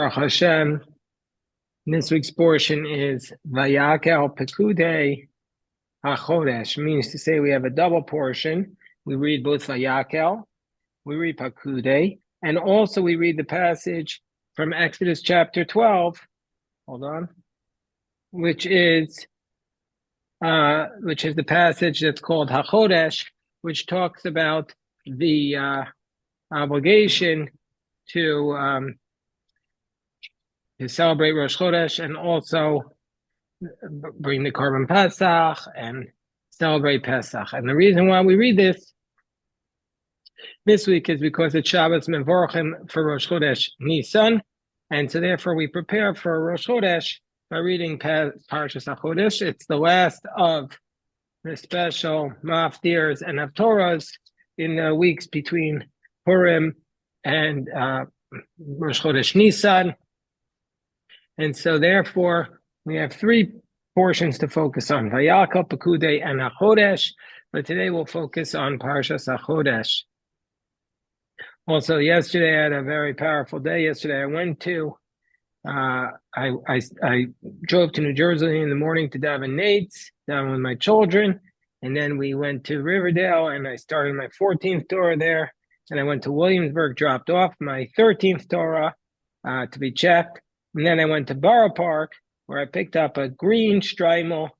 Baruch Hashem. This week's portion is Vayakel Pekudei Hachodesh, means to say we have a double portion. We read both Vayakel, we read Pekudei, and also we read the passage from Exodus chapter 12. Hold on, which is the passage that's called Hachodesh, which talks about the obligation to celebrate Rosh Chodesh and also bring the Korban Pesach and celebrate Pesach. And the reason why we read this week is because it's Shabbos Mevorchim for Rosh Chodesh Nisan, and so therefore we prepare for Rosh Chodesh by reading Parshas Hachodesh. It's the last of the special Maftirs and Haftorahs in the weeks between Purim and Rosh Chodesh Nisan. And so therefore, we have three portions to focus on, Vayakel, Pekudei, and Hachodesh. But today we'll focus on Parshas Hachodesh. Also, yesterday I had a very powerful day. Yesterday I went to, I drove to New Jersey in the morning to daven Nate's, down with my children. And then we went to Riverdale and I started my 14th Torah there. And I went to Williamsburg, dropped off my 13th Torah to be checked. And then I went to Borough Park, where I picked up a green Streimel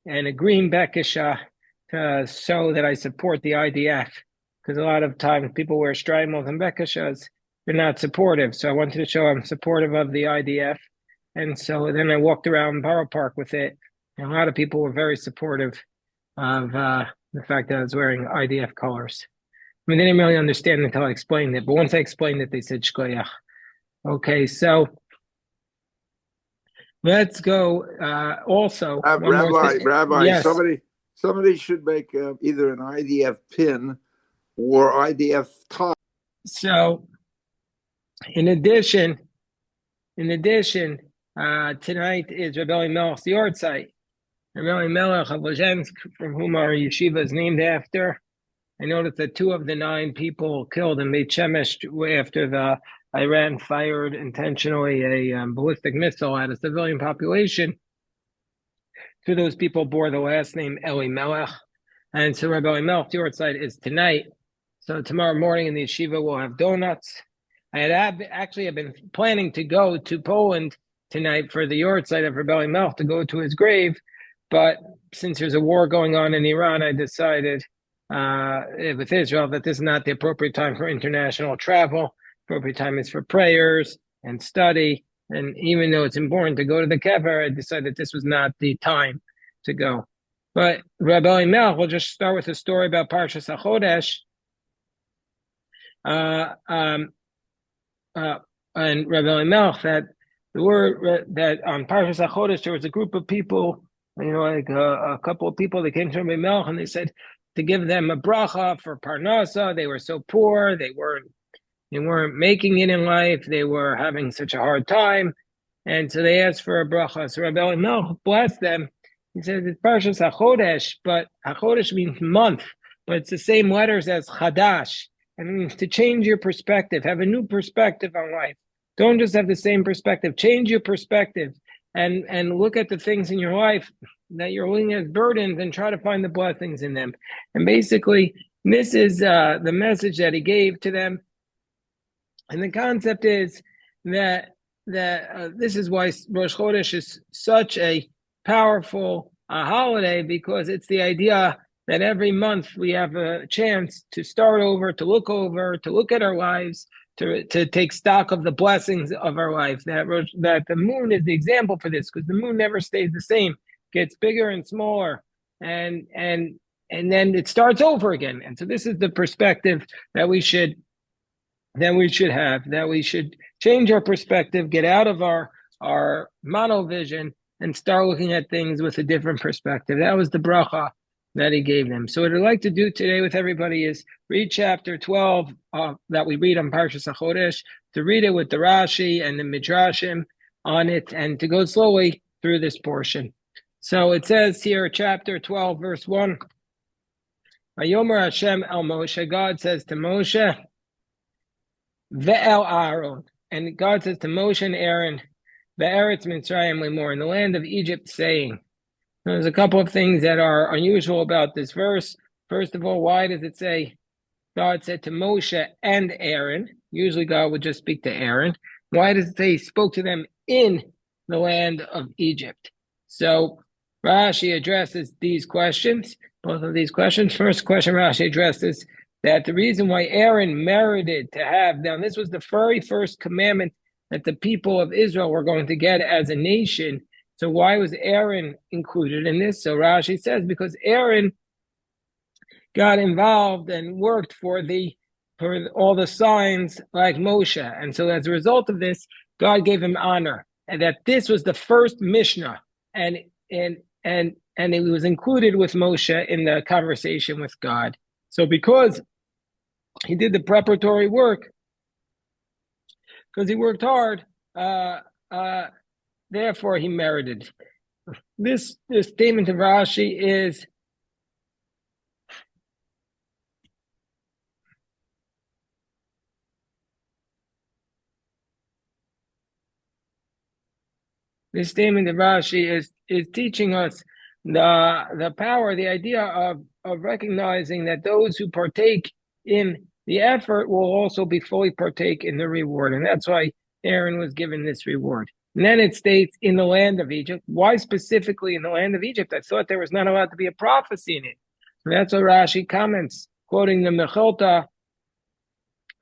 and a green Bekisha to show that I support the IDF. Because a lot of times people wear Streimels and Bekishas, they're not supportive. So I wanted to show I'm supportive of the IDF. And so then I walked around Borough Park with it. And a lot of people were very supportive of the fact that I was wearing IDF colors. I mean, they didn't really understand until I explained it. But once I explained it, they said, Shkoyach. Okay, so let's go. Also, Rabbi, yes. somebody should make either an IDF pin or IDF tie. So, in addition, tonight is Rabbi Elimelech's yahrzeit. Rabbi Elimelech of Lezhensk, from whom our yeshiva is named after. I noticed that 2 of the 9 people killed in Beit Shemesh after the Iran fired intentionally a ballistic missile at a civilian population. 2 of those people bore the last name Elimelech. And so Rabbi Elimelech's yahrzeit is tonight. So tomorrow morning in the yeshiva we'll have donuts. I had been planning to go to Poland tonight for the yahrzeit of Rabbi Elimelech, to go to his grave. But since there's a war going on in Iran, I decided with Israel that this is not the appropriate time for international travel. Appropriate time is for prayers and study. And even though it's important to go to the kever, I decided this was not the time to go. But Rabbi Elimelech, we'll just start with a story about Parshas Hachodesh. And Rabbi Elimelech, that the word that on Parshas Hachodesh there was a group of people, like a couple of people that came to Rabbi Elimelech and they said to give them a bracha for parnasa. They were so poor, they weren't making it in life. They were having such a hard time. And so they asked for a bracha. So Rabbi Elimelech blessed them. He said, it's Parshas Hachodesh, but Hachodesh means month, but it's the same letters as Chadash. And it means to change your perspective, have a new perspective on life. Don't just have the same perspective. Change your perspective and look at the things in your life that you're looking as burdens and try to find the blessings in them. And basically, this is the message that he gave to them. And the concept is that this is why Rosh Chodesh is such a powerful holiday, because it's the idea that every month we have a chance to start over, to look at our lives, to take stock of the blessings of our life. That the moon is the example for this, because the moon never stays the same; it gets bigger and smaller, and then it starts over again. And so this is the perspective that we should have, that we should change our perspective, get out of our monovision and start looking at things with a different perspective. That was the bracha that he gave them. So what I'd like to do today with everybody is read chapter 12 that we read on Parshas Hachodesh, to read it with the Rashi and the Midrashim on it, and to go slowly through this portion. So it says here, chapter 12, verse 1, Vayomer Hashem el Moshe, God says to Moshe, Ve'el Aaron, and God says to Moshe and Aaron, Be'eretz Mitzrayim Lemor, in the land of Egypt, saying. There's a couple of things that are unusual about this verse. First of all, why does it say God said to Moshe and Aaron? Usually God would just speak to Aaron. Why does it say he spoke to them in the land of Egypt? So Rashi addresses these questions, both of these questions. First question Rashi addresses that the reason why Aaron merited to have, now this was the very first commandment that the people of Israel were going to get as a nation. So why was Aaron included in this? So Rashi says because Aaron got involved and worked for all the signs like Moshe. And so as a result of this, God gave him honor. And that this was the first Mishnah. And it was included with Moshe in the conversation with God. So because he did the preparatory work, because he worked hard, therefore he merited. This statement of Rashi is teaching us the power, the idea of recognizing that those who partake in the effort will also be fully partake in the reward. And that's why Aaron was given this reward. And then it states in the land of Egypt. Why specifically in the land of Egypt? I thought there was not allowed to be a prophecy in it. And that's what Rashi comments, quoting the Mechilta,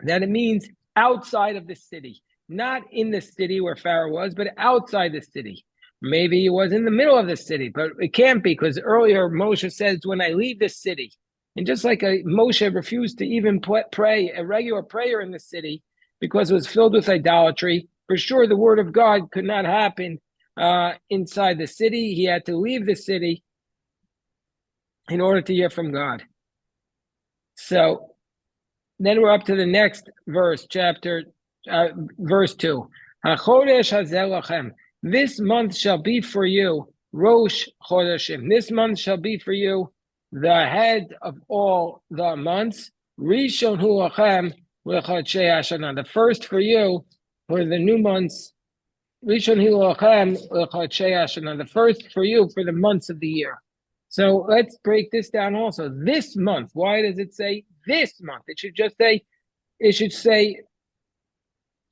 that it means outside of the city. Not in the city where Pharaoh was, but outside the city. Maybe he was in the middle of the city, but it can't be because earlier Moshe says, when I leave the city, and just like Moshe refused to even pray a regular prayer in the city because it was filled with idolatry, for sure the word of God could not happen inside the city. He had to leave the city in order to hear from God. So then we're up to the next verse, verse 2. Hachodesh hazeh lachem. This month shall be for you, Rosh Chodeshim. This month shall be for you the head of all the months. Rishon hu lachem l'chodshei hashana. The first for you for the new months. Rishon hu lachem l'chodshei hashana. The first for you for the months of the year. So let's break this down also. This month. Why does it say this month? It should say,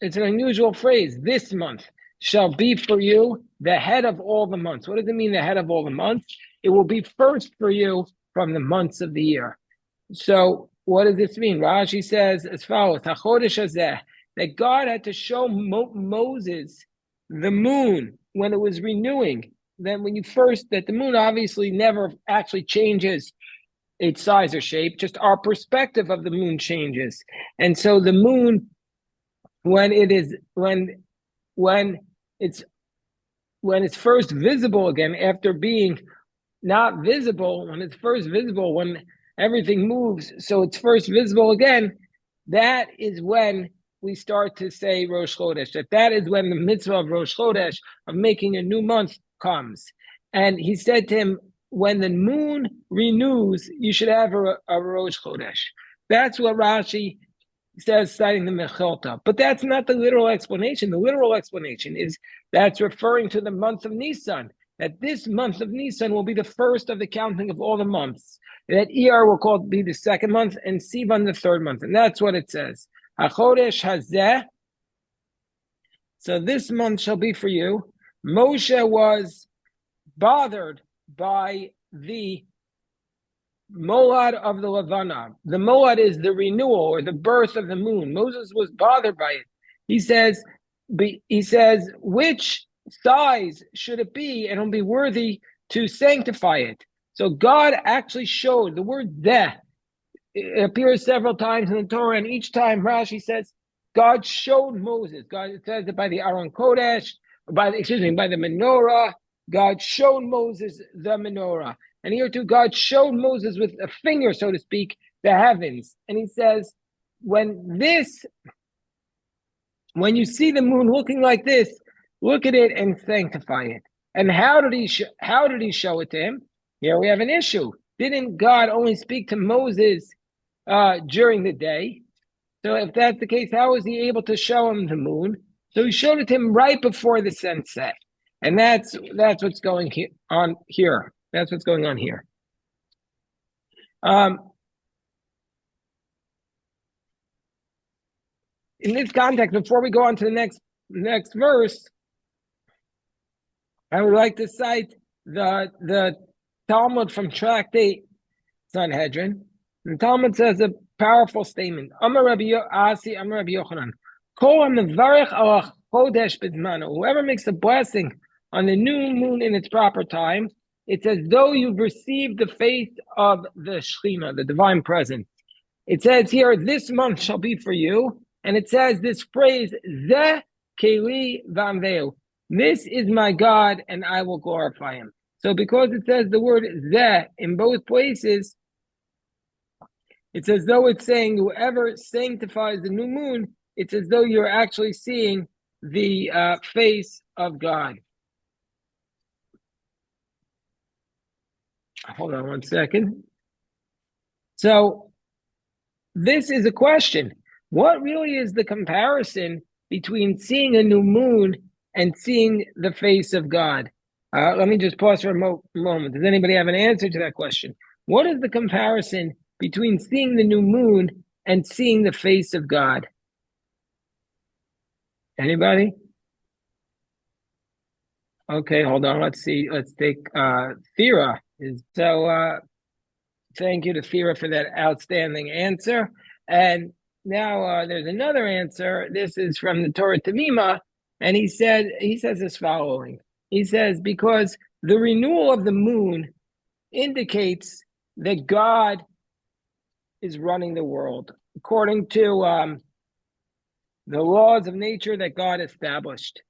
it's an unusual phrase, this month shall be for you the head of all the months. What does it mean, the head of all the months? It will be first for you from the months of the year. So what does this mean? Rashi says as follows, Hachodesh hazeh, that God had to show Moses the moon when it was renewing. Then that the moon obviously never actually changes its size or shape, just our perspective of the moon changes. And so the moon, when it's first visible again, after being not visible, when it's first visible, when everything moves, so it's first visible again, that is when we start to say Rosh Chodesh, that is when the mitzvah of Rosh Chodesh, of making a new month, comes. And he said to him, when the moon renews, you should have a Rosh Chodesh. That's what Rashi says, citing the Mechilta. But that's not the literal explanation. The literal explanation is that's referring to the month of Nisan, that this month of Nisan will be the first of the counting of all the months. That Iyar will be the second month and Sivan the third month. And that's what it says. Hachodesh hazeh. So this month shall be for you. Moshe was bothered by the Molad of the Levana. The Molad is the renewal or the birth of the moon. Moses was bothered by it. He says, which size should it be, and it'll be worthy to sanctify it. So God actually showed the word deh. It appears several times in the Torah, and each time Rashi says God showed Moses. God says that by the Aron Kodesh, by the menorah. God showed Moses the menorah. And here too, God showed Moses with a finger, so to speak, the heavens. And he says, when you see the moon looking like this, look at it and sanctify it. And how did he show it to him? Here we have an issue. Didn't God only speak to Moses during the day? So if that's the case, how was he able to show him the moon? So he showed it to him right before the sun set. And that's what's going on here. That's what's going on here. In this context, before we go on to the next verse, I would like to cite the Talmud from Tractate Sanhedrin. The Talmud says a powerful statement. Amar Rabbi Asi, Amar Rabbi Yochanan. Kol mevarech al Hachodesh b'zmano. Whoever makes a blessing on the new moon in its proper time, it's as though you've received the face of the Shekhinah, the divine presence. It says here, this month shall be for you. And it says this phrase, Zeh Keli Vamveu. This is my God, and I will glorify him. So because it says the word Zeh in both places, it's as though it's saying whoever sanctifies the new moon, it's as though you're actually seeing the face of God. Hold on one second. So this is a question. What really is the comparison between seeing a new moon and seeing the face of God? Let me just pause for a moment. Does anybody have an answer to that question? What is the comparison between seeing the new moon and seeing the face of God? Anybody? Okay, hold on. Let's see. Let's take Thera. Thank you to Thera for that outstanding answer. And now there's another answer. This is from the Torah Tamima, and he says this following. He says, because the renewal of the moon indicates that God is running the world according to the laws of nature that God established.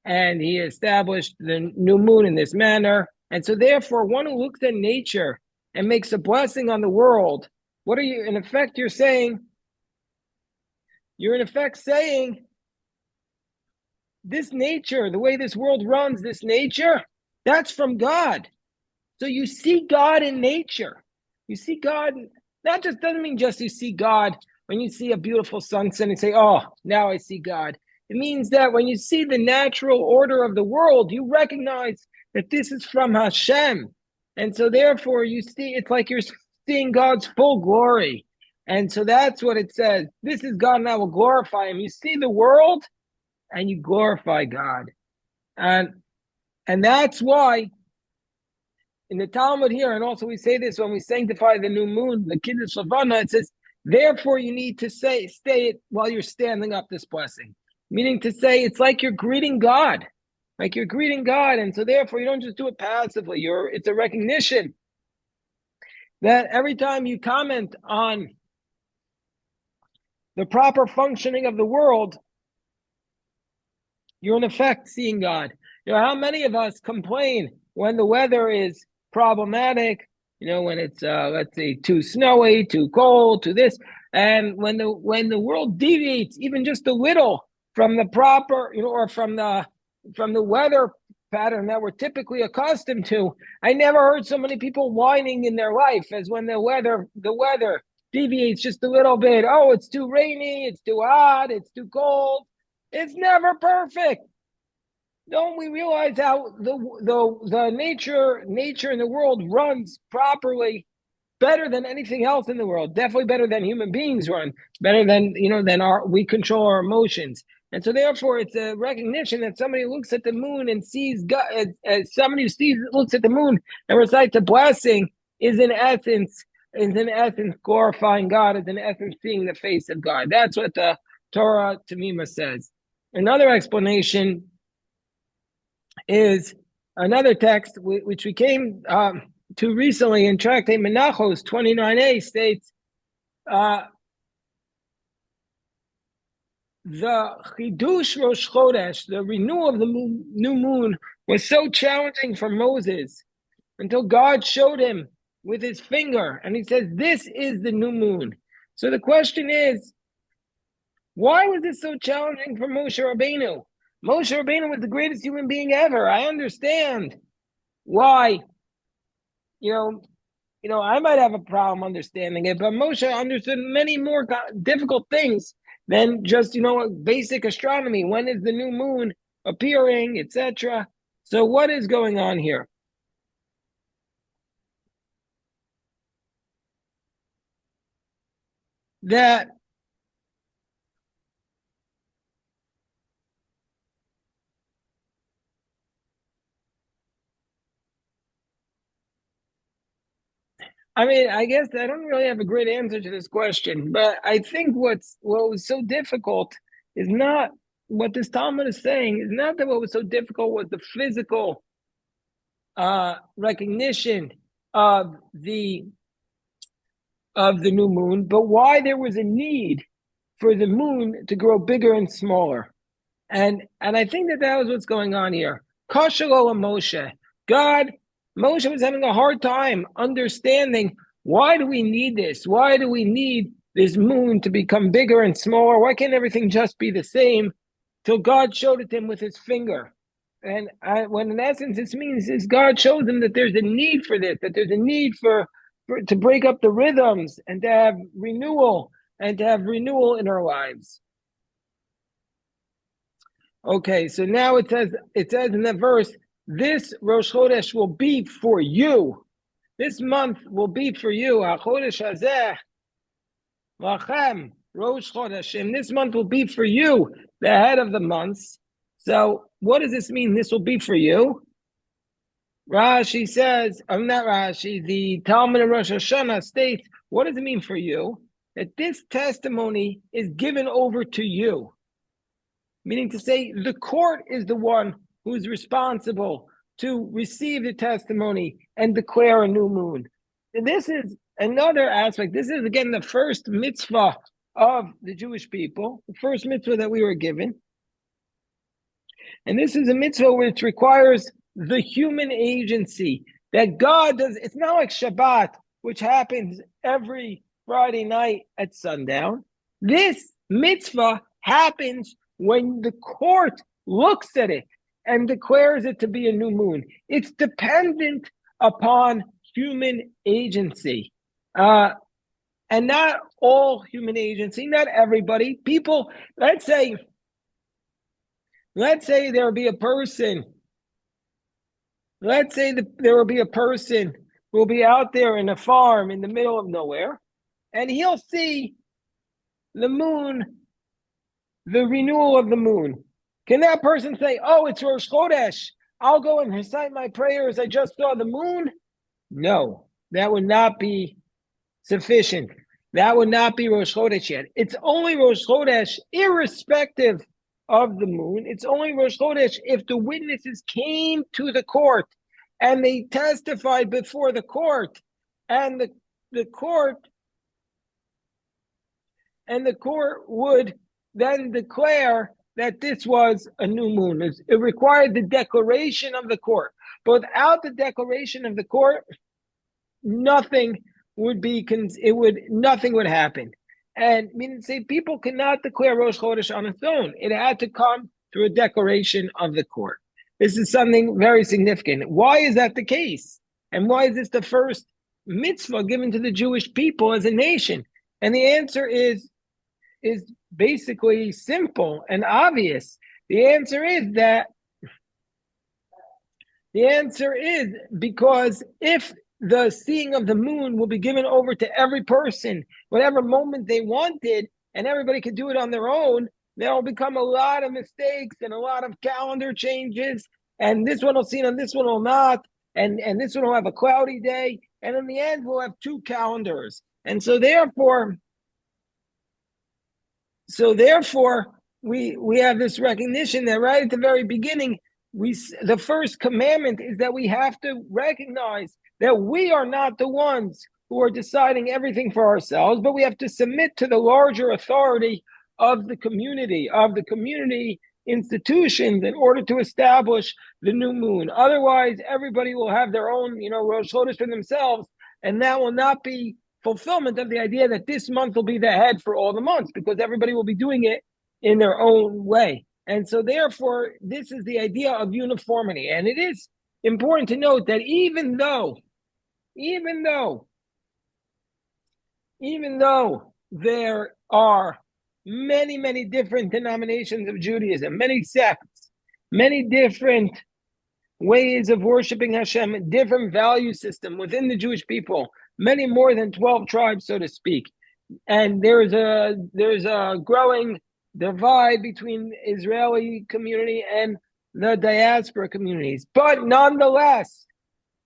And he established the new moon in this manner. And so therefore, one who looks at nature and makes a blessing on the world, what are you, in effect, you're saying, this nature, the way this world runs, this nature, that's from God. So you see God in nature. You see God, that just doesn't mean just you see God when you see a beautiful sunset and say, oh, now I see God. It means that when you see the natural order of the world, you recognize that this is from Hashem. And so therefore you see, it's like you're seeing God's full glory. And so that's what it says. This is God and I will glorify him. You see the world and you glorify God. And that's why in the Talmud here, and also we say this when we sanctify the new moon, the Kiddush Levana, it says, therefore you need to say it while you're standing up this blessing. Meaning to say, it's like you're greeting God. Like you're greeting God. And so therefore you don't just do it passively. It's a recognition that every time you comment on the proper functioning of the world, you're in effect seeing God. You know, how many of us complain when the weather is problematic, when it's let's say too snowy, too cold, too this, and when the world deviates even just a little from the proper, or from the weather pattern that we're typically accustomed to. I never heard so many people whining in their life as when the weather deviates just a little bit. Oh, it's too rainy, it's too hot, it's too cold. It's never perfect. Don't we realize how the nature in the world runs properly, better than anything else in the world? Definitely better than human beings run. Better than we control our emotions. And so therefore, it's a recognition that somebody looks at the moon and sees God. As somebody who looks at the moon and recites a blessing is in essence glorifying God. Is in essence seeing the face of God. That's what the Torah Tamima says. Another explanation is another text which we came to recently in Tractate Menachos 29a states the Chidush Rosh Chodesh, the renewal of the new moon, was so challenging for Moses until God showed him with his finger, and he says, this is the new moon. So the question is, why was this so challenging for Moshe Rabbeinu? Moshe Rabbeinu was the greatest human being ever. I understand why, I might have a problem understanding it, but Moshe understood many more difficult things than just, basic astronomy. When is the new moon appearing, etc.? So what is going on here? That I guess I don't really have a great answer to this question, but I think what was so difficult is not what this Talmud is saying, is not that what was so difficult was the physical recognition of the new moon, but why there was a need for the moon to grow bigger and smaller. And I think that was what's going on here. Kashalo Moshe. Moshe was having a hard time understanding, why do we need this? Why do we need this moon to become bigger and smaller? Why can't everything just be the same? Till God showed it to him with his finger. And when in essence this means is God shows him that there's a need for this, that there's a need for to break up the rhythms and to have renewal in our lives. Okay, so now it says in the verse, this Rosh Chodesh will be for you. This month will be for you. Hachodesh hazeh lachem Rosh Chodesh. And this month will be for you, the head of the months. So what does this mean? This will be for you. Rashi says, I'm not Rashi, the Talmud of Rosh Hashanah states, what does it mean for you? That this testimony is given over to you. Meaning to say, the court is the one who's responsible to receive the testimony and declare a new moon. And this is another aspect. This is, again, the first mitzvah of the Jewish people, the first mitzvah that we were given. And this is a mitzvah which requires the human agency that God does. It's not like Shabbat, which happens every Friday night at sundown. This mitzvah happens when the court looks at it and declares it to be a new moon. It's dependent upon human agency. And not all human agency, not everybody. People, let's say there will be a person. Let's say that there will be a person who will be out there in a farm in the middle of nowhere, and he'll see the moon, the renewal of the moon. Can that person say, oh, it's Rosh Chodesh, I'll go and recite my prayers, I just saw the moon? No, that would not be sufficient. That would not be Rosh Chodesh yet. It's only Rosh Chodesh, irrespective of the moon. It's only Rosh Chodesh if the witnesses came to the court and they testified before the court, and the court would then declare that this was a new moon. It required the declaration of the court. But without the declaration of the court, nothing would happen. And meaning to say, people cannot declare Rosh Chodesh on its own. It had to come through a declaration of the court. This is something very significant. Why is that the case? And why is this the first mitzvah given to the Jewish people as a nation? And the answer is basically simple and obvious. The answer is because if the seeing of the moon will be given over to every person, whatever moment they wanted, and everybody could do it on their own, there will become a lot of mistakes and a lot of calendar changes, and this one will see it and this one will not, and this one will have a cloudy day, and in the end we'll have two calendars. And so therefore we have this recognition that right at the very beginning, the first commandment is that we have to recognize that we are not the ones who are deciding everything for ourselves, but we have to submit to the larger authority of the community institutions in order to establish the new moon. Otherwise, everybody will have their own, Rosh Chodesh for themselves, and that will not be fulfillment of the idea that this month will be the head for all the months, because everybody will be doing it in their own way. And so therefore, this is the idea of uniformity. And it is important to note that even though there are, many, many different denominations of Judaism, many sects, many different ways of worshiping Hashem, different value system within the Jewish people, many more than 12 tribes, so to speak. And there's a growing divide between Israeli community and the diaspora communities. But nonetheless,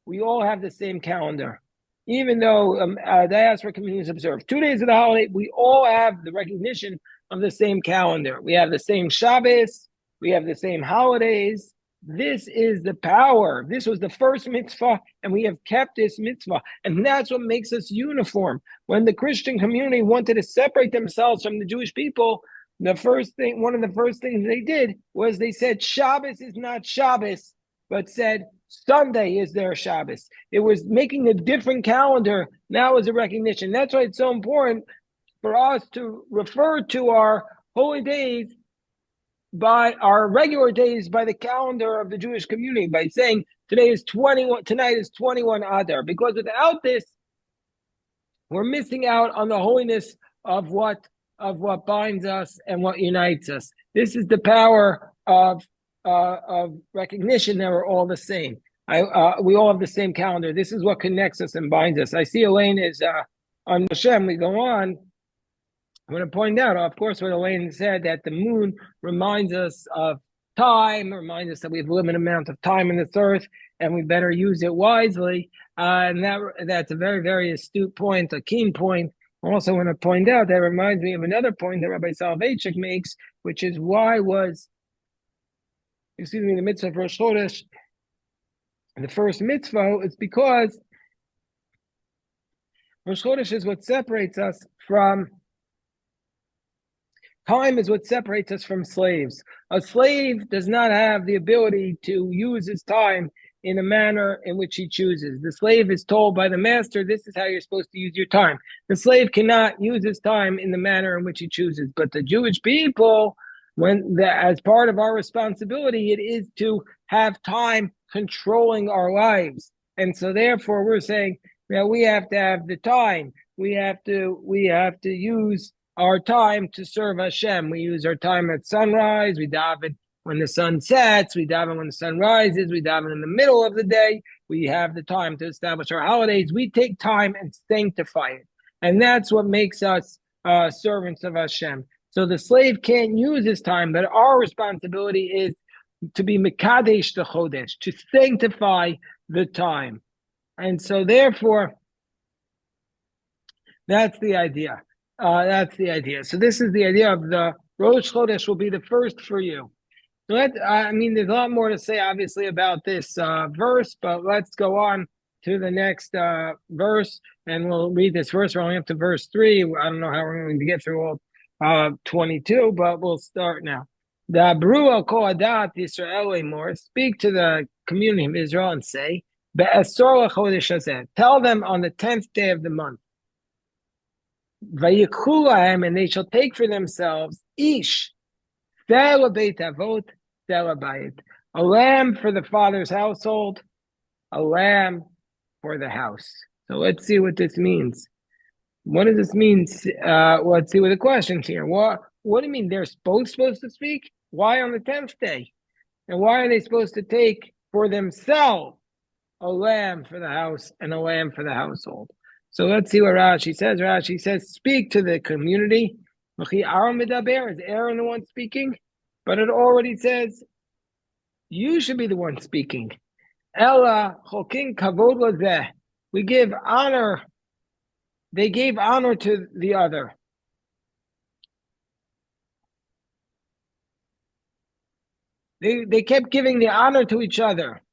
we all have the same calendar. Even though diaspora communities observe 2 days of the holiday, we all have the recognition of the same calendar. We have the same Shabbos, we have the same holidays. This is the power. This was the first mitzvah, and we have kept this mitzvah. And that's what makes us uniform. When the Christian community wanted to separate themselves from the Jewish people, one of the first things they did was they said Shabbos is not Shabbos, but said Sunday is their Shabbos. It was making a different calendar. Now is a recognition. That's why it's so important for us to refer to our holy days by our regular days by the calendar of the Jewish community, by saying tonight is 21 Adar, because without this, we're missing out on the holiness of what binds us and what unites us. This is the power of recognition that we're all the same. We all have the same calendar. This is what connects us and binds us. I see Elaine is on Hashem. We go on. I'm going to point out, of course, what Elaine said, that the moon reminds us of time, reminds us that we have a limited amount of time in this earth, and we better use it wisely. And that's a very, very astute point, a keen point. I also want to point out that reminds me of another point that Rabbi Soloveitchik makes, which is the mitzvah of Rosh Chodesh, the first mitzvah, is because Rosh Chodesh is what separates us from time, is what separates us from slaves. A slave does not have the ability to use his time in a manner in which he chooses. The slave is told by the master, this is how you're supposed to use your time. The slave cannot use his time in the manner in which he chooses. But the Jewish people, as part of our responsibility, it is to have time controlling our lives. And so therefore we're saying that we have to have the time. We have to use our time to serve Hashem. We use our time at sunrise. We daven when the sun sets. We daven when the sun rises. We daven in the middle of the day. We have the time to establish our holidays. We take time and sanctify it. And that's what makes us servants of Hashem. So the slave can't use his time, but our responsibility is to be Hachodesh the Hachodesh, to sanctify the time. And so therefore, that's the idea. So this is the idea of the Rosh Chodesh will be the first for you. So there's a lot more to say, obviously, about this verse, but let's go on to the next verse, and we'll read this verse. We're only up to verse 3. I don't know how we're going to get through all 22, but we'll start now. Dabru al kol adat Yisrael lemor, speak to the community of Israel and say, Be'asor lachodesh hazeh, tell them on the 10th day of the month, Vayikhu lahem, and they shall take for themselves ish sela beit avot sela bayit, a lamb for the father's household, a lamb for the house. So let's see what this means. What does this mean? Let's see what the questions here. What do you mean they're both supposed to speak? Why on the 10th day? And why are they supposed to take for themselves a lamb for the house and a lamb for the household? So let's see what Rashi says. Rashi says, speak to the community. Is Aaron the one speaking? But it already says, you should be the one speaking. Ella chokin kavod lazeh. We give honor. They gave honor to the other. They kept giving the honor to each other.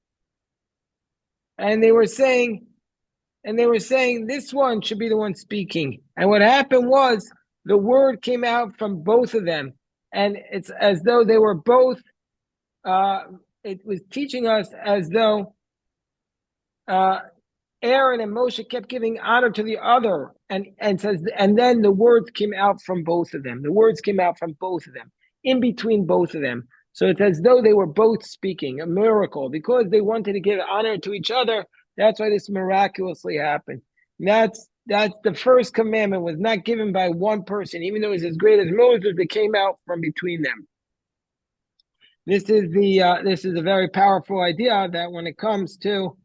And they were saying this one should be the one speaking. And what happened was the word came out from both of them. And it's as though they were both, it was teaching us as though Aaron and Moshe kept giving honor to the other. And then the words came out from both of them. The words came out from both of them, in between both of them. So it's as though they were both speaking, a miracle, because they wanted to give honor to each other. That's why this miraculously happened. And That's the first commandment, was not given by one person, even though he's as great as Moses, that came out from between them. This is a very powerful idea, that when it comes to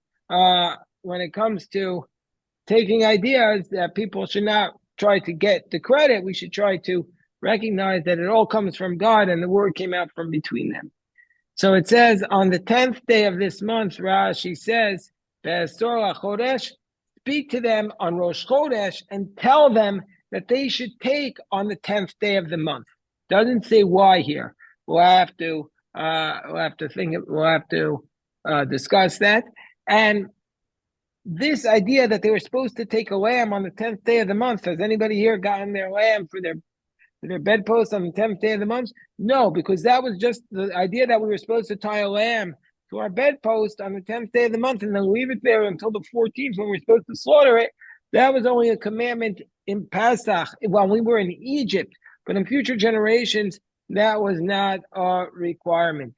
taking ideas, that people should not try to get the credit. We should try to recognize that it all comes from God, and the word came out from between them. So it says, on the 10th day of this month, Rashi says, Hachodesh, speak to them on Rosh Chodesh and tell them that they should take on the 10th day of the month. Doesn't say why here. We'll have to discuss that. And this idea that they were supposed to take a lamb on the 10th day of the month, has anybody here gotten their lamb for their bedpost on the 10th day of the month? No, because that was just the idea that we were supposed to tie a lamb to our bedpost on the 10th day of the month and then leave it there until the 14th when we're supposed to slaughter it. That was only a commandment in Pesach while we were in Egypt, but in future generations, that was not a requirement.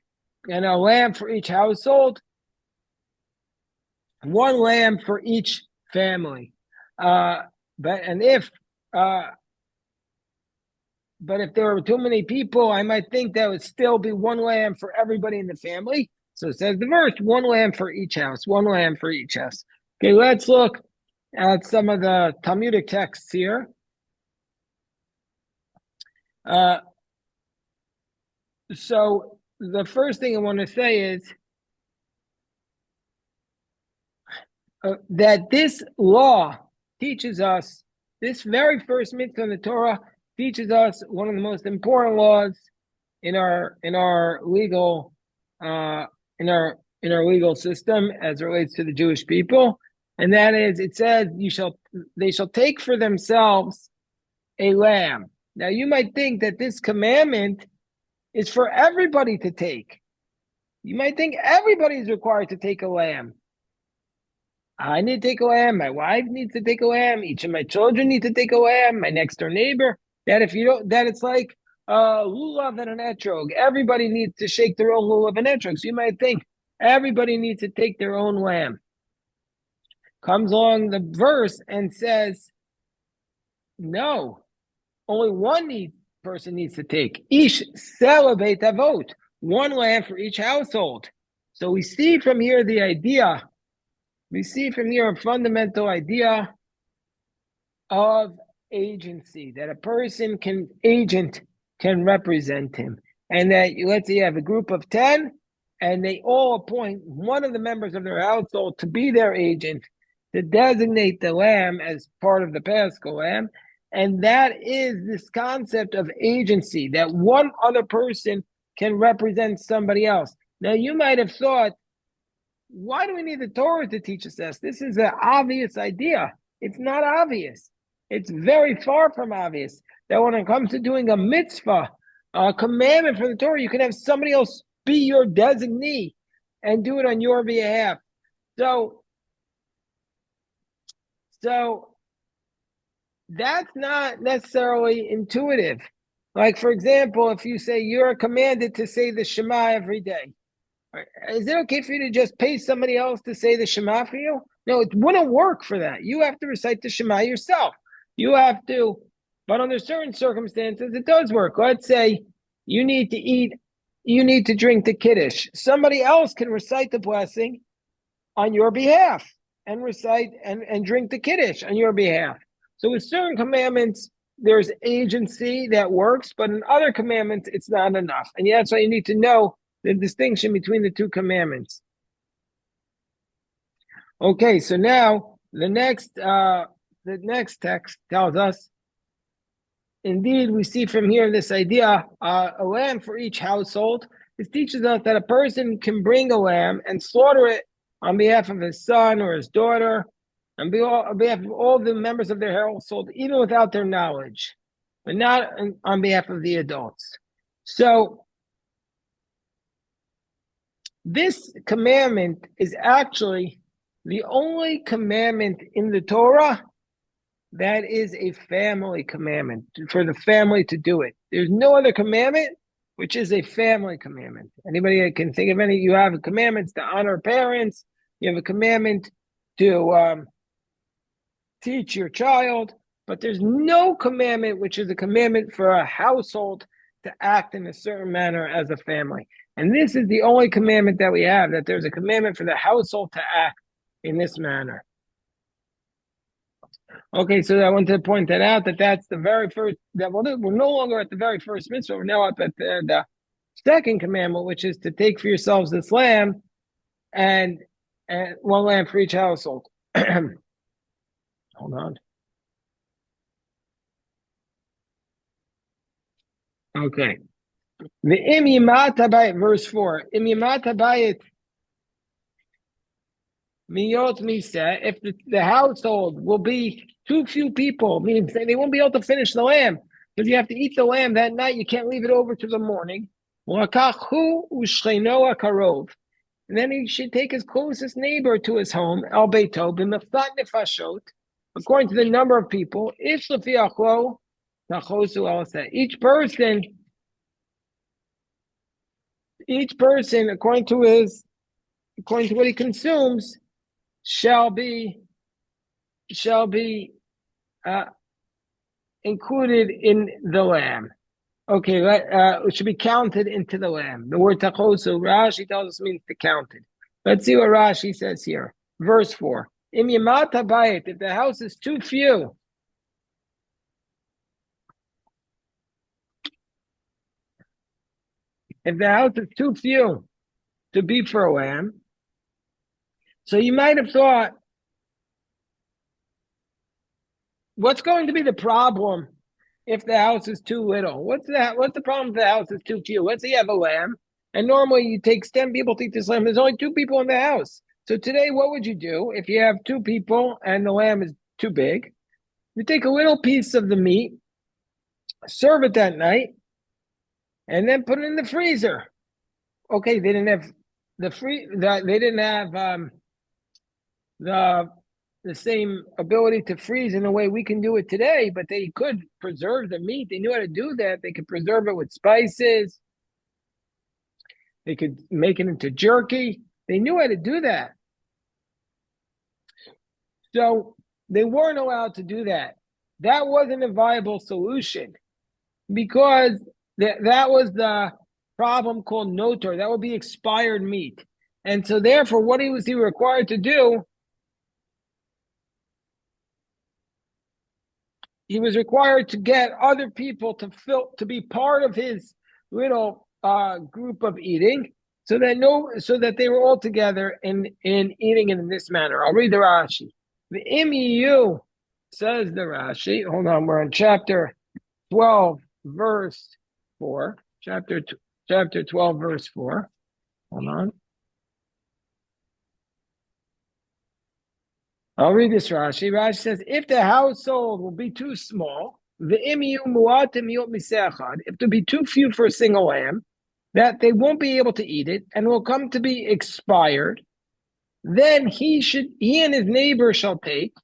And a lamb for each household, one lamb for each family. But if there were too many people, I might think that would still be one lamb for everybody in the family. So it says the verse, one lamb for each house, one lamb for each house. Okay, let's look at some of the Talmudic texts here. So the first thing I want to say is that this law teaches us, this very first mitzvah in the Torah teaches us one of the most important laws in our legal system as it relates to the Jewish people, and that is, it says they shall take for themselves a lamb. Now you might think that this commandment is for everybody to take. You might think everybody is required to take a lamb. I need to take a lamb. My wife needs to take a lamb. Each of my children need to take a lamb. My next door neighbor. That if you don't, that it's like lulav and an etrog. Everybody needs to shake their own lulav and etrog. So you might think everybody needs to take their own lamb. Comes along the verse and says, no, only one person needs to take. Ish celebrate avot, one lamb for each household. So we see from here the idea. We see from here a fundamental idea of agency, that a person can represent him. And that, let's say you have a group of 10, and they all appoint one of the members of their household to be their agent, to designate the lamb as part of the Paschal lamb. And that is this concept of agency, that one other person can represent somebody else. Now, you might have thought, why do we need the Torah to teach us this? This is an obvious idea. It's not obvious. It's very far from obvious that when it comes to doing a mitzvah, a commandment from the Torah, you can have somebody else be your designee and do it on your behalf. So that's not necessarily intuitive. Like, for example, if you say you're commanded to say the Shema every day, is it okay for you to just pay somebody else to say the Shema for you? No, it wouldn't work for that. You have to recite the Shema yourself. You have to, but under certain circumstances, it does work. Let's say you need to eat, you need to drink the Kiddush. Somebody else can recite the blessing on your behalf and recite and drink the Kiddush on your behalf. So with certain commandments, there's agency that works, but in other commandments, it's not enough. And that's why you need to know the distinction between the two commandments. Okay, so now the next text tells us, indeed, we see from here this idea, a lamb for each household. This teaches us that a person can bring a lamb and slaughter it on behalf of his son or his daughter, on behalf of all the members of their household, even without their knowledge, but not on behalf of the adults. So this commandment is actually the only commandment in the Torah that is a family commandment, for the family to do it. There's no other commandment which is a family commandment. Anybody can think of any? You have commandments to honor parents. You have a commandment to teach your child, but there's no commandment which is a commandment for a household to act in a certain manner as a family. And this is the only commandment that we have, that there's a commandment for the household to act in this manner. Okay, so I wanted to point that out, that that's the very first, that we're no longer at the very first mitzvah, we're now up at the second commandment, which is to take for yourselves this lamb and one lamb for each household. Hold on. Okay. The im yimata bayit, verse 4. Im yimata bayit miyot miseh, if the household will be too few people, meaning they won't be able to finish the lamb, because you have to eat the lamb that night, you can't leave it over to the morning. And then he should take his closest neighbor to his home, al beito, b'meftat nefashot, according to the number of people. Each person, according to what he consumes, shall be included in the lamb. Okay, it should be counted into the lamb. The word tachosu, Rashi tells us, means to count it. Let's see what Rashi says here. Verse 4. Im yimata bayit, if the house is too few, if the house is too few to be for a lamb, so you might have thought, what's going to be the problem if the house is too little? What's the problem if the house is too few? Let's say you have a lamb, and normally you take 10 people to eat this lamb. There's only 2 people in the house. So today, what would you do if you have 2 people and the lamb is too big? You take a little piece of the meat, serve it that night, and then put it in the freezer. Okay, they didn't have the same ability to freeze in the way we can do it today, but they could preserve the meat. They knew how to do that. They could preserve it with spices. They could make it into jerky. They knew how to do that. So they weren't allowed to do that. That wasn't a viable solution, because that was the problem called notor. That would be expired meat. And so therefore, what was he required to do? He was required to get other people to be part of his little group of eating, so that they were all together in eating in this manner. I'll read the Rashi. The Imiyu, says the Rashi. Hold on, we're on chapter 12, verse 4. Chapter 12, verse 4. Hold on. I'll read this Rashi. Rashi says, if the household will be too small, if there be too few for a single lamb, that they won't be able to eat it and will come to be expired, then he and his neighbor shall take.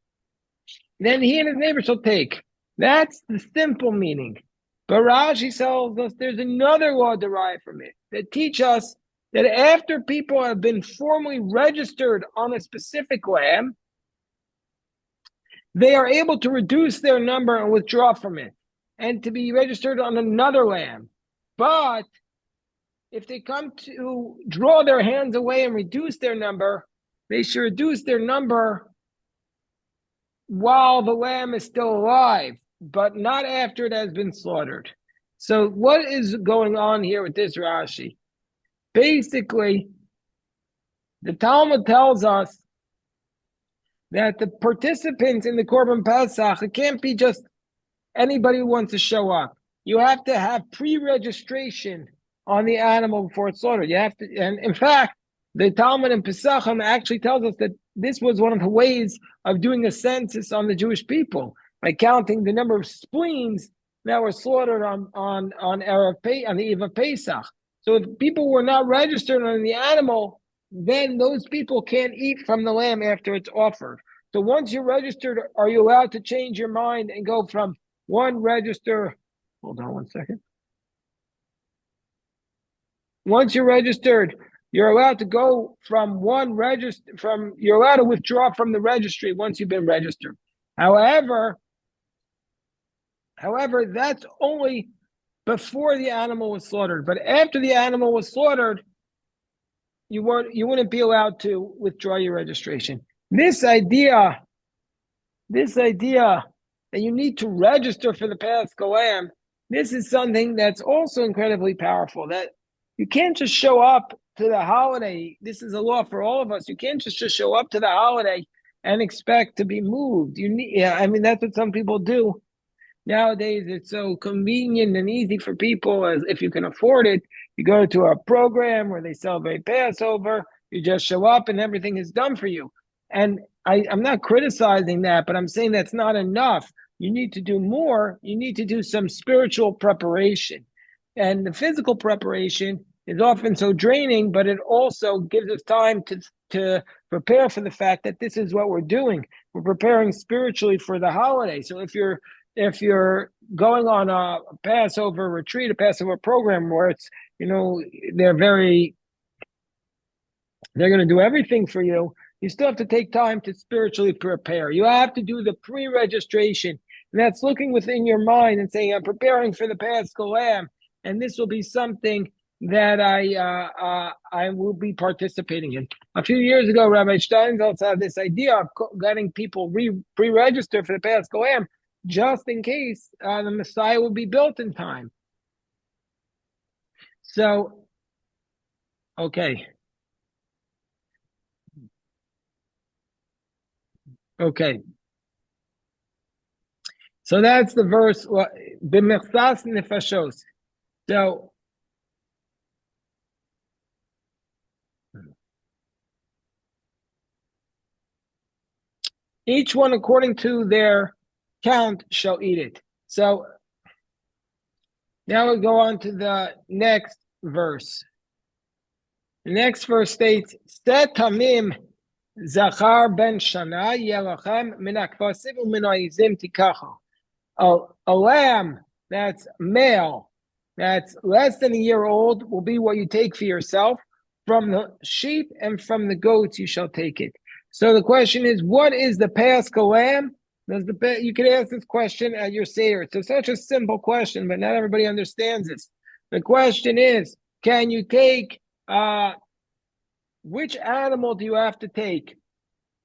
That's the simple meaning. But Rashi tells us there's another law derived from it that teach us that after people have been formally registered on a specific lamb, they are able to reduce their number and withdraw from it, and to be registered on another lamb. But if they come to draw their hands away and reduce their number, they should reduce their number while the lamb is still alive, but not after it has been slaughtered. So what is going on here with this Rashi? Basically, the Talmud tells us that the participants in the Korban Pesach, it can't be just anybody who wants to show up. You have to have pre-registration on the animal before it's slaughtered. You have to, and in fact, the Talmud in Pesachim actually tells us that this was one of the ways of doing a census on the Jewish people, by counting the number of spleens that were slaughtered on the eve of Pesach. So if people were not registered on the animal, then those people can't eat from the lamb after it's offered. So once you're registered, are you allowed to change your mind and go from one register? Hold on one second. Once you're registered, you're allowed to go from you're allowed to withdraw from the registry once you've been registered. However, that's only before the animal was slaughtered. But after the animal was slaughtered, you wouldn't be allowed to withdraw your registration. This idea that you need to register for the Paschal Lamb, this is something that's also incredibly powerful. That you can't just show up to the holiday. This is a law for all of us. You can't just show up to the holiday and expect to be moved. That's what some people do. Nowadays, it's so convenient and easy for people, as if you can afford it. You go to a program where they celebrate Passover, you just show up and everything is done for you. And I'm not criticizing that, but I'm saying that's not enough. You need to do more. You need to do some spiritual preparation. And the physical preparation is often so draining, but it also gives us time to prepare for the fact that this is what we're doing. We're preparing spiritually for the holiday. So if you're going on a Passover retreat, a Passover program where it's, they're going to do everything for you, you still have to take time to spiritually prepare. You have to do the pre-registration. And that's looking within your mind and saying, I'm preparing for the Paschal Lamb, and this will be something that I will be participating in. A few years ago, Rabbi Steinsaltz had this idea of letting people pre-register for the Paschal Lamb, just in case the Messiah will be built in time. So, okay. So that's the verse, b'mechsas nefashos. So, each one according to their count shall eat it. So, now we go on to the next verse. The next verse states, Set tamim zachar ben shana yelachem min hakvasim u'min ha'izim tikacho. A lamb that's male, that's less than a year old, will be what you take for yourself. From the sheep and from the goats you shall take it. So the question is, what is the Paschal Lamb? You can ask this question at your Seder. It's such a simple question, but not everybody understands this. The question is, can you take, which animal do you have to take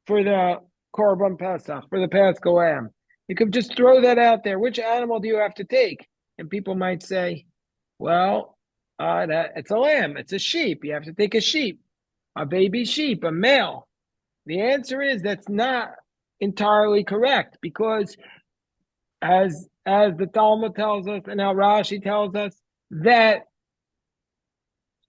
for the Korban Pesach, for the Paschal Lamb? You could just throw that out there. Which animal do you have to take? And people might say, well, it's a lamb. It's a sheep. You have to take a sheep, a baby sheep, a male. The answer is that's not entirely correct, because as the Talmud tells us and how Rashi tells us, that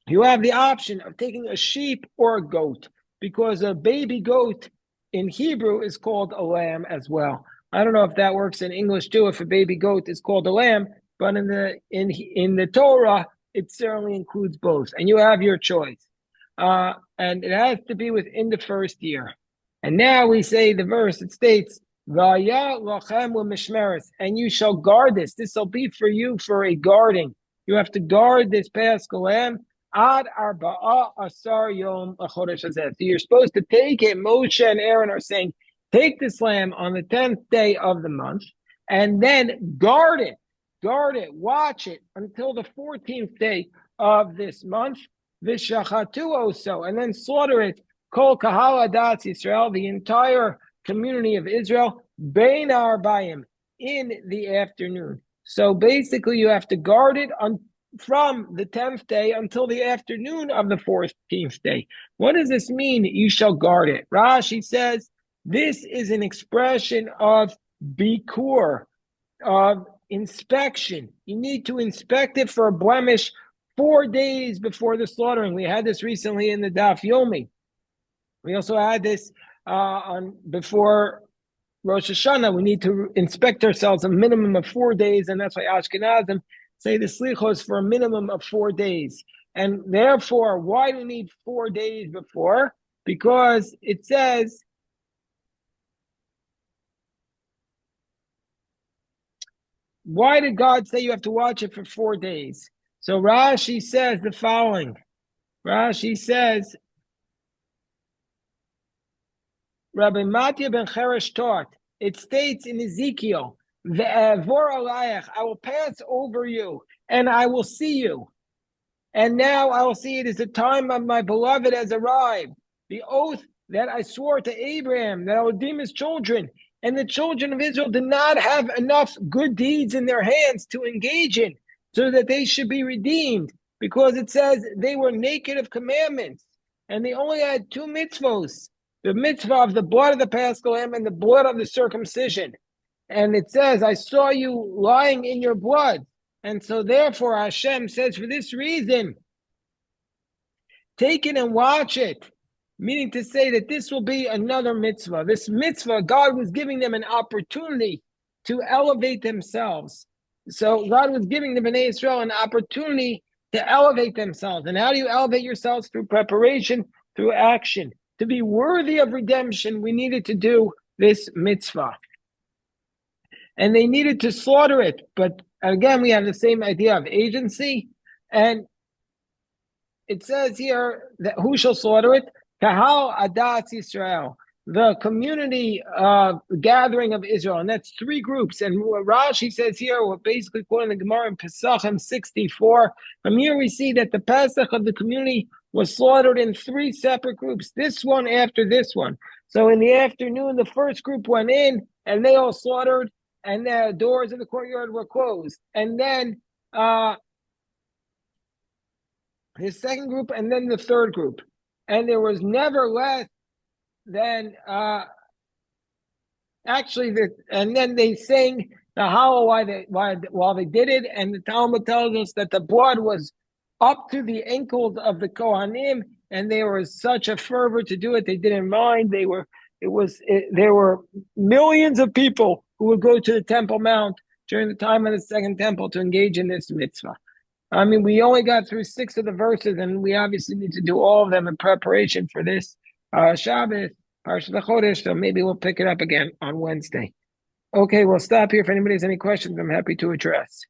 you have the option of taking a sheep or a goat, because a baby goat in Hebrew is called a lamb as well. I don't know if that works in English too, if a baby goat is called a lamb, but in the Torah, it certainly includes both, and you have your choice. And it has to be within the first year. And now we say the verse, it states, Vaya lachem u'mishmeres, and you shall guard this. This will be for you for a guarding. You have to guard this Paschal Lamb ad arba'a asar yom Hachodesh hazeh. So you're supposed to take it. Moshe and Aaron are saying, take this lamb on the 10th day of the month, and then guard it, watch it until the 14th day of this month, v'shachatu oso, and then slaughter it, kol kahal adas Yisrael, the entire community of Israel, bein arbaim, in the afternoon. So basically you have to guard it from the 10th day until the afternoon of the 14th day. What does this mean? You shall guard it. Rashi says, this is an expression of bikur, of inspection. You need to inspect it for a blemish 4 days before the slaughtering. We had this recently in the Daf Yomi. We also had this before Rosh Hashanah. We need to inspect ourselves a minimum of 4 days, and that's why Ashkenazim say the slichos for a minimum of 4 days. And therefore, why do we need 4 days before? Because it says, why did God say you have to watch it for 4 days? So Rashi says the following. Rashi says, Rabbi Matya ben Cheresh taught it states in Ezekiel, "Vor alayach, I will pass over you, and I will see you. And now I will see it is the time of my beloved has arrived. The oath that I swore to Abraham, that I would redeem his children, and the children of Israel did not have enough good deeds in their hands to engage in, so that they should be redeemed, because it says they were naked of commandments, and they only had two mitzvos, the mitzvah of the blood of the Paschal lamb and the blood of the circumcision. And it says, I saw you lying in your blood. And so therefore Hashem says, for this reason, take it and watch it. Meaning to say that this will be another mitzvah. This mitzvah, God was giving them an opportunity to elevate themselves. So God was giving the Bnei Israel an opportunity to elevate themselves. And how do you elevate yourselves? Through preparation, through action. To be worthy of redemption, we needed to do this mitzvah. And they needed to slaughter it. But again, we have the same idea of agency. And it says here that who shall slaughter it? Kahal Adatz Yisrael, the community gathering of Israel. And that's three groups. And Rashi says here, we're basically quoting the Gemara in Pesachim 64. From here we see that the Pesach of the community was slaughtered in three separate groups, this one after this one. So in the afternoon, the first group went in and they all slaughtered, and the doors of the courtyard were closed. And then his second group, and then the third group. And there was never less than and then they sang the howl while they did it, and the Talmud tells us that the blood was up to the ankles of the Kohanim, and there was such a fervor to do it, they didn't mind. There were millions of people who would go to the Temple Mount during the time of the Second Temple to engage in this mitzvah. I mean, we only got through 6 of the verses, and we obviously need to do all of them in preparation for this Shabbos, Parashat Hachodesh, so maybe we'll pick it up again on Wednesday. Okay, we'll stop here. If anybody has any questions, I'm happy to address.